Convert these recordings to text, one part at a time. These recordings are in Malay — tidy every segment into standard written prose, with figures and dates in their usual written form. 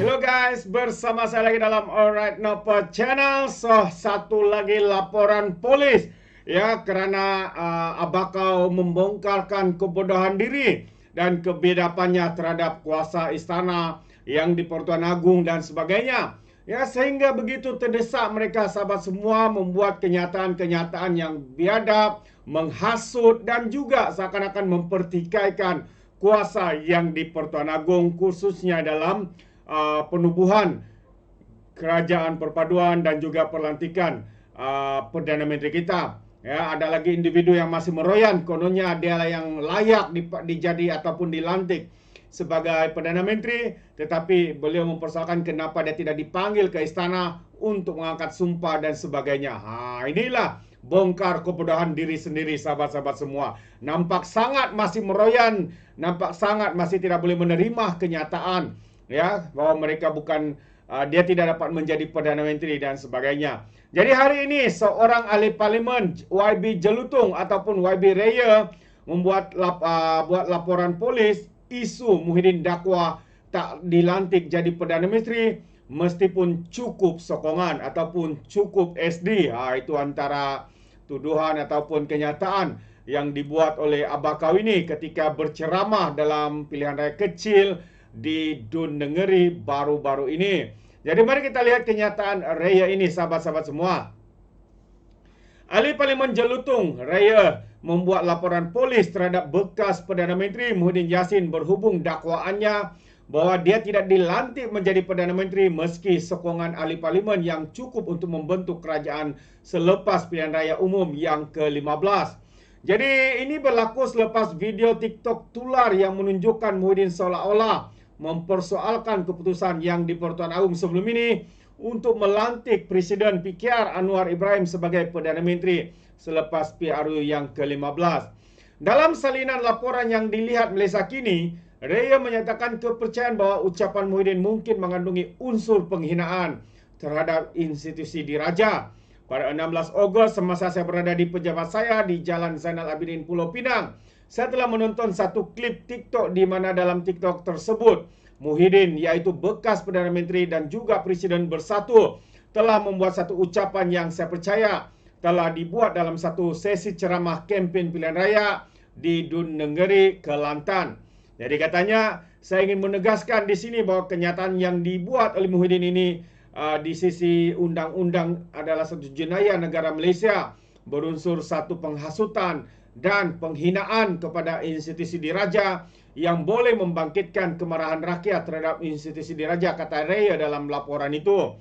Halo guys, bersama saya lagi dalam Alright Nopo Channel. So, satu lagi laporan polis ya kerana Abakau membongkarkan kebodohan diri dan kebidapannya terhadap kuasa istana yang di Pertuan Agong dan sebagainya. Ya, sehingga begitu terdesak mereka sahabat semua membuat kenyataan-kenyataan yang biadab, menghasut dan juga seakan-akan mempertikaikan kuasa yang di Pertuan Agong, khususnya dalam penubuhan kerajaan perpaduan dan juga pelantikan Perdana Menteri kita. Ya, ada lagi individu yang masih meroyan, kononnya dia yang layak dijadi ataupun dilantik sebagai Perdana Menteri, tetapi beliau mempersoalkan kenapa dia tidak dipanggil ke istana untuk mengangkat sumpah dan sebagainya. Inilah bongkar kebodohan diri sendiri sahabat-sahabat semua. Nampak sangat masih meroyan, nampak sangat masih tidak boleh menerima kenyataan ya bahwa mereka bukan dia tidak dapat menjadi Perdana Menteri dan sebagainya. Jadi hari ini seorang ahli parlimen YB Jelutung ataupun YB Raya buat laporan polis isu Muhyiddin dakwa tak dilantik jadi Perdana Menteri meskipun cukup sokongan ataupun cukup SD. Itu antara tuduhan ataupun kenyataan yang dibuat oleh Abakau ini ketika berceramah dalam pilihan raya kecil di Dun Negeri baru-baru ini. Jadi mari kita lihat kenyataan raya ini sahabat-sahabat semua. Ahli Parlimen Jelutung Raya membuat laporan polis terhadap bekas Perdana Menteri Muhyiddin Yassin berhubung dakwaannya bahwa dia tidak dilantik menjadi Perdana Menteri meski sokongan ahli parlimen yang cukup untuk membentuk kerajaan selepas pilihan raya umum yang ke-15. Jadi ini berlaku selepas video TikTok tular yang menunjukkan Muhyiddin seolah-olah mempersoalkan keputusan yang di Pertuan Agong sebelum ini untuk melantik Presiden PKR Anwar Ibrahim sebagai Perdana Menteri selepas PRU yang ke-15. Dalam salinan laporan yang dilihat Malaysia Kini, Raya menyatakan kepercayaan bahwa ucapan Muhyiddin mungkin mengandungi unsur penghinaan terhadap institusi diraja. Pada 16 Ogos semasa saya berada di pejabat saya di Jalan Zainal Abidin Pulau Pinang, saya telah menonton satu klip TikTok di mana dalam TikTok tersebut Muhyiddin, yaitu bekas Perdana Menteri dan juga Presiden bersatu, telah membuat satu ucapan yang saya percaya telah dibuat dalam satu sesi ceramah kempen pilihan raya di Dun Negeri, Kelantan. Jadi katanya, saya ingin menegaskan di sini bahwa kenyataan yang dibuat oleh Muhyiddin ini di sisi undang-undang adalah satu jenayah negara Malaysia, berunsur satu penghasutan dan penghinaan kepada institusi diraja yang boleh membangkitkan kemarahan rakyat terhadap institusi diraja, kata Raya dalam laporan itu.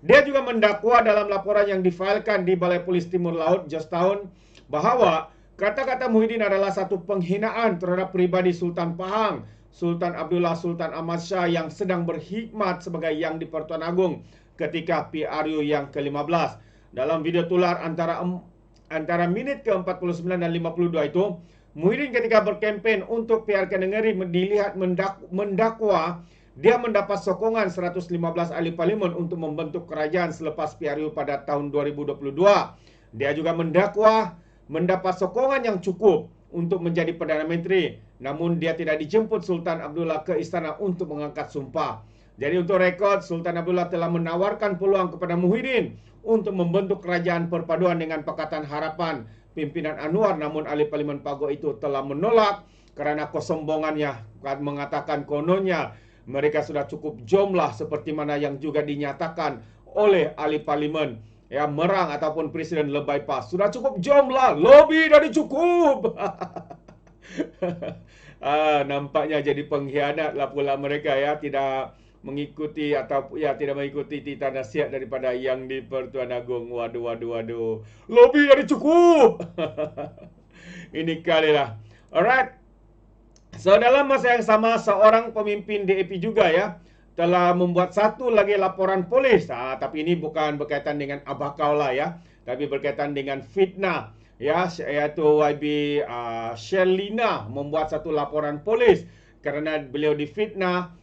Dia juga mendakwa dalam laporan yang difailkan di Balai Polis Timur Laut, Jos Town, bahwa kata-kata Muhyiddin adalah satu penghinaan terhadap pribadi Sultan Pahang, Sultan Abdullah Sultan Ahmad Shah yang sedang berkhidmat sebagai Yang di Pertuan Agong ketika PRU yang ke-15. Dalam video tular antara minit ke-49 dan 52 itu, Muhyiddin ketika berkempen untuk PRK Negeri dilihat mendakwa dia mendapat sokongan 115 ahli parlimen untuk membentuk kerajaan selepas PRU pada tahun 2022. Dia juga mendakwa mendapat sokongan yang cukup untuk menjadi Perdana Menteri, namun dia tidak dijemput Sultan Abdullah ke istana untuk mengangkat sumpah. Jadi untuk rekod, Sultan Abdullah telah menawarkan peluang kepada Muhyiddin untuk membentuk kerajaan perpaduan dengan Pakatan Harapan pimpinan Anwar, namun ahli parlimen Pago itu telah menolak karena kesombongannya, mengatakan kononnya mereka sudah cukup jomlah seperti mana yang juga dinyatakan oleh ahli parlimen ya Merang ataupun Presiden Lebay Pas. Sudah cukup jomlah, lebih dari cukup. Nampaknya jadi pengkhianat lah pula mereka ya, tidak mengikuti atau ya tidak mengikuti titah nasihat daripada Yang di Pertuan Agong. Waduh. Lebih dari cukup. Ini kali lah. Alright. So dalam masa yang sama seorang pemimpin DAP juga ya telah membuat satu lagi laporan polis. Tapi ini bukan berkaitan dengan Abakau lah ya, tapi berkaitan dengan fitnah ya, yaitu YB Sherlina membuat satu laporan polis kerana beliau difitnah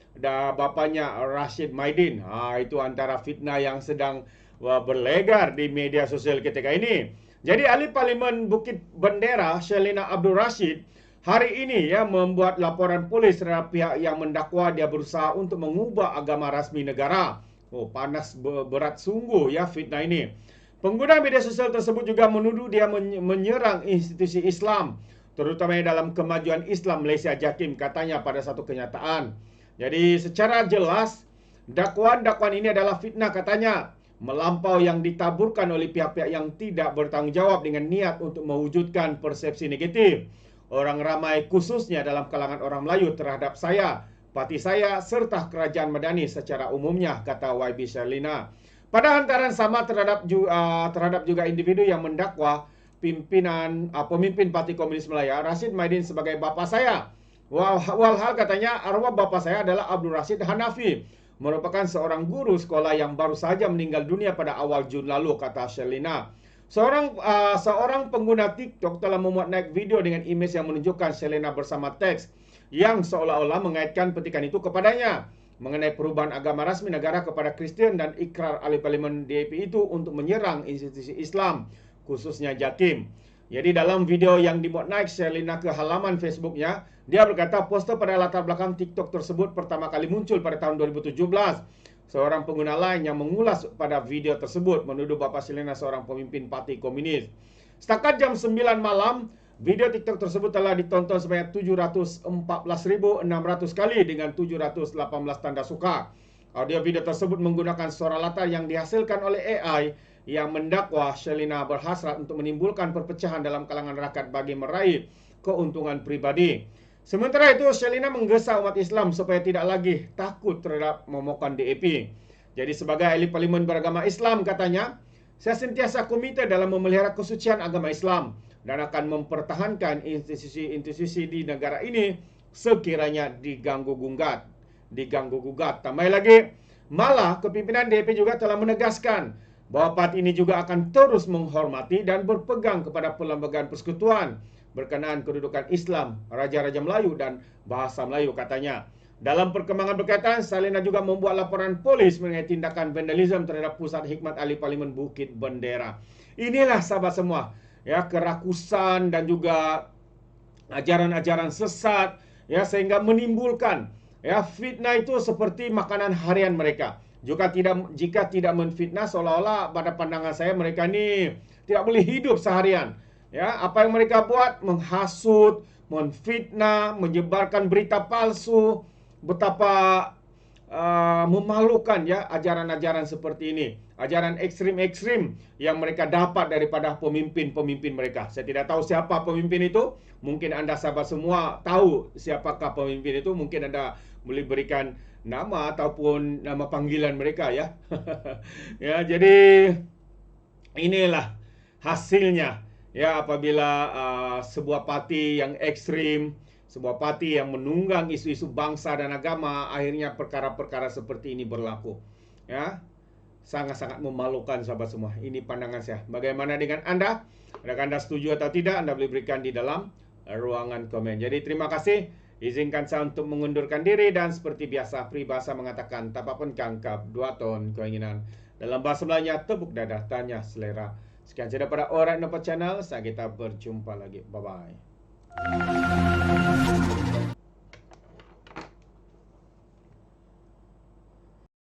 bapanya Rashid Maidin. Itu antara fitnah yang sedang berlegar di media sosial ketika ini. Jadi ahli parlimen Bukit Bendera Sherlina Abdul Rashid hari ini ya membuat laporan polis terhadap pihak yang mendakwa dia berusaha untuk mengubah agama rasmi negara. Oh, panas berat sungguh ya fitnah ini. Pengguna media sosial tersebut juga menuduh dia menyerang institusi Islam, terutama dalam kemajuan Islam Malaysia JAKIM, katanya pada satu kenyataan. Jadi secara jelas dakwaan-dakwaan ini adalah fitnah, katanya, melampau yang ditaburkan oleh pihak-pihak yang tidak bertanggung jawab dengan niat untuk mewujudkan persepsi negatif orang ramai, khususnya dalam kalangan orang Melayu, terhadap saya, parti saya, serta kerajaan Madani secara umumnya, kata YB Sherlina. Pada hantaran sama terhadap juga individu yang mendakwa pemimpin Parti Komunis Melaya, Rashid Maidin, sebagai bapa saya. Walhal katanya arwah bapa saya adalah Abdul Rashid Hanafi, merupakan seorang guru sekolah yang baru saja meninggal dunia pada awal Jun lalu, kata Sherlina. Seorang pengguna TikTok telah memuat naik video dengan imej yang menunjukkan Sherlina bersama teks yang seolah-olah mengaitkan petikan itu kepadanya mengenai perubahan agama rasmi negara kepada Kristian dan ikrar ahli parlimen DAP itu untuk menyerang institusi Islam, khususnya JAKIM. Jadi dalam video yang dimuat naik Sherlina ke halaman Facebooknya, dia berkata poster pada latar belakang TikTok tersebut pertama kali muncul pada tahun 2017. Seorang pengguna lain yang mengulas pada video tersebut menuduh Bapak Sherlina seorang pemimpin Parti Komunis. Setakat jam 9 malam, video TikTok tersebut telah ditonton sebanyak 714.600 kali dengan 718 tanda suka. Audio video tersebut menggunakan suara latar yang dihasilkan oleh AI yang mendakwa Sherlina berhasrat untuk menimbulkan perpecahan dalam kalangan rakyat bagi meraih keuntungan pribadi. Sementara itu, Sherlina menggesa umat Islam supaya tidak lagi takut terhadap momokan DAP. Jadi sebagai ahli parlimen beragama Islam, katanya, saya sentiasa komite dalam memelihara kesucian agama Islam dan akan mempertahankan institusi-institusi di negara ini sekiranya diganggu-gugat. Tambah lagi, malah kepimpinan DAP juga telah menegaskan bahwa parti ini juga akan terus menghormati dan berpegang kepada perlembagaan persekutuan berkenaan kedudukan Islam, Raja-Raja Melayu dan bahasa Melayu, katanya. Dalam perkembangan berkaitan, Sherlina juga membuat laporan polis mengenai tindakan vandalisme terhadap Pusat Hikmat Ahli Parlimen Bukit Bendera. Inilah sahabat semua, ya, kerakusan dan juga ajaran-ajaran sesat, ya, sehingga menimbulkan ya fitnah itu seperti makanan harian mereka. Jika tidak menfitnah, seolah-olah pada pandangan saya mereka ini tidak boleh hidup seharian. Ya, apa yang mereka buat? Menghasut, menfitnah, menyebarkan berita palsu. Betapa memalukan ya ajaran-ajaran seperti ini. Ajaran ekstrim-ekstrim yang mereka dapat daripada pemimpin-pemimpin mereka. Saya tidak tahu siapa pemimpin itu. Mungkin Anda sahabat semua tahu siapakah pemimpin itu. Mungkin Anda boleh berikan nama ataupun nama panggilan mereka ya. Ya, jadi inilah hasilnya. Ya, apabila sebuah parti yang ekstrim, sebuah parti yang menunggang isu-isu bangsa dan agama, akhirnya perkara-perkara seperti ini berlaku. Ya, sangat-sangat memalukan sahabat semua. Ini pandangan saya. Bagaimana dengan Anda? Adakah Anda setuju atau tidak? Anda boleh berikan di dalam ruangan komen. Jadi terima kasih. Izinkan saya untuk mengundurkan diri dan seperti biasa peribahasa mengatakan tapapun kangkap dua ton keinginan. Dalam bahasa Melayunya tepuk dada tanya selera. Sekian saja daripada Alright Nampak Channel. Sampai kita berjumpa lagi. Bye-bye.